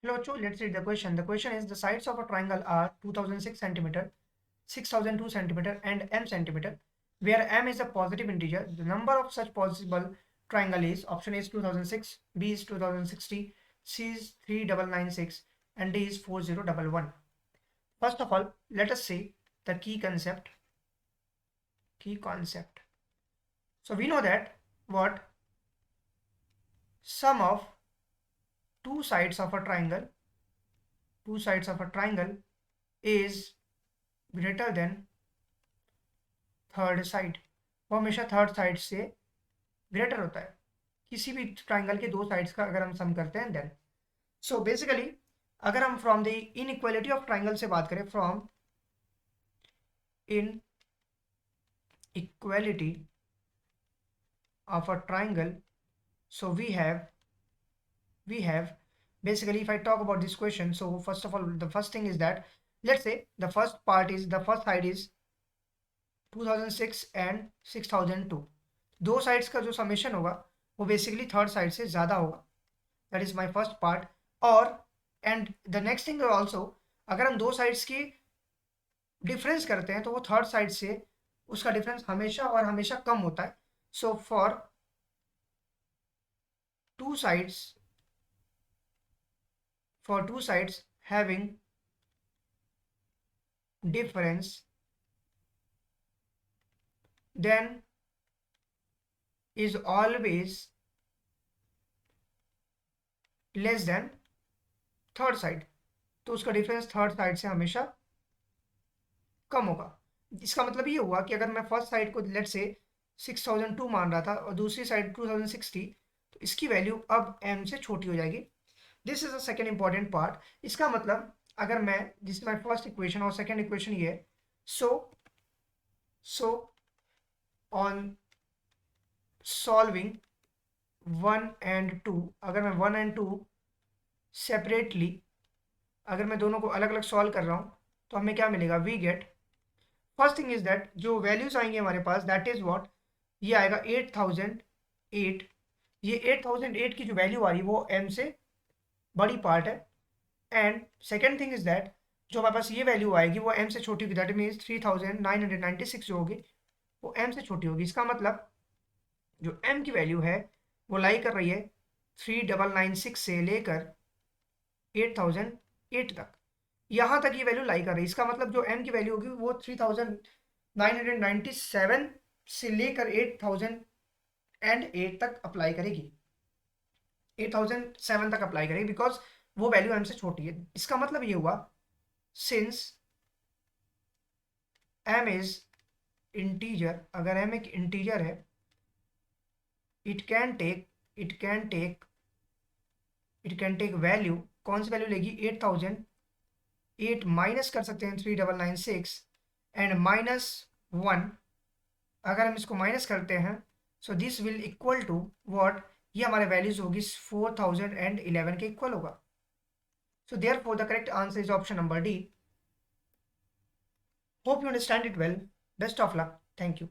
Hello, Cho. Let's read the question. The question is the sides of a triangle are 2006 centimeter, 6002 centimeter, and m centimeter, where m is a positive integer. The number of such possible triangle is option A is 2006, B is 2060, C is 3996, and D is 4011. First of all, let us see the key concept. So we know that what sum of two sides of a triangle is greater than third side. वो हमेशा third side से greater होता है किसी भी triangle के दो sides का अगर हम सम करते हैं देन। सो बेसिकली अगर हम from the inequality of triangle से बात करें, from in equality of a triangle, so we have basically, if I talk about this question, so first of all the first thing is that let's say the first side is 2006 and 6002। दो sides का जो summation होगा वो basically third side से ज़्यादा होगा। That is my first part. और and the next thing also, अगर हम दो साइड्स की डिफरेंस करते हैं तो वो थर्ड साइड से उसका डिफरेंस हमेशा और हमेशा कम होता है। So for two sides having difference, then is always less than third side. तो उसका डिफरेंस थर्ड साइड से हमेशा कम होगा। इसका मतलब ये हुआ कि अगर मैं फर्स्ट साइड को लेट से 6002 मान रहा था और दूसरी साइड 2060, तो इसकी वैल्यू अब m से छोटी हो जाएगी। This is the second important part. इसका मतलब अगर मैं, जिस माई फर्स्ट इक्वेशन और सेकेंड इक्वेशन ये है, सो ऑन सॉल्विंग 1 and 2, अगर मैं 1 and 2 सेपरेटली, अगर मैं दोनों को अलग अलग सॉल्व कर रहा हूँ तो हमें क्या मिलेगा, we get, first thing is that जो वैल्यूज आएंगे हमारे पास, दैट इज व्हाट, ये आएगा 8008। ये 8008 की जो वैल्यू आ रही है वो m से बड़ी पार्ट है। And second thing is that जो हमारे पास ये वैल्यू आएगी वो m से छोटी होगी, दैट मीन्स 3996 जो होगी वो m से छोटी होगी। इसका मतलब जो m की वैल्यू है वो लाई कर रही है 3996 से लेकर 8008 तक, यहाँ तक ये वैल्यू लाई कर रही है। इसका मतलब जो m की वैल्यू होगी वो 3997 से लेकर 8008 तक अप्लाई करेगी, 8007 तक अप्लाई करेगी, बिकॉज वो वैल्यू m से छोटी है। इसका मतलब ये हुआ सिंस m इज इंटीजर, अगर m एक इंटीजर है, इट कैन टेक वैल्यू, कौन सी वैल्यू लेगी, 8008 माइनस कर सकते हैं 3996 एंड -1। अगर हम इसको माइनस करते हैं so this will equal to what, ये हमारे वैल्यूज होगी 4011 के इक्वल होगा। So therefore the correct answer is option number D. Hope you understand it well. Best of luck. Thank you.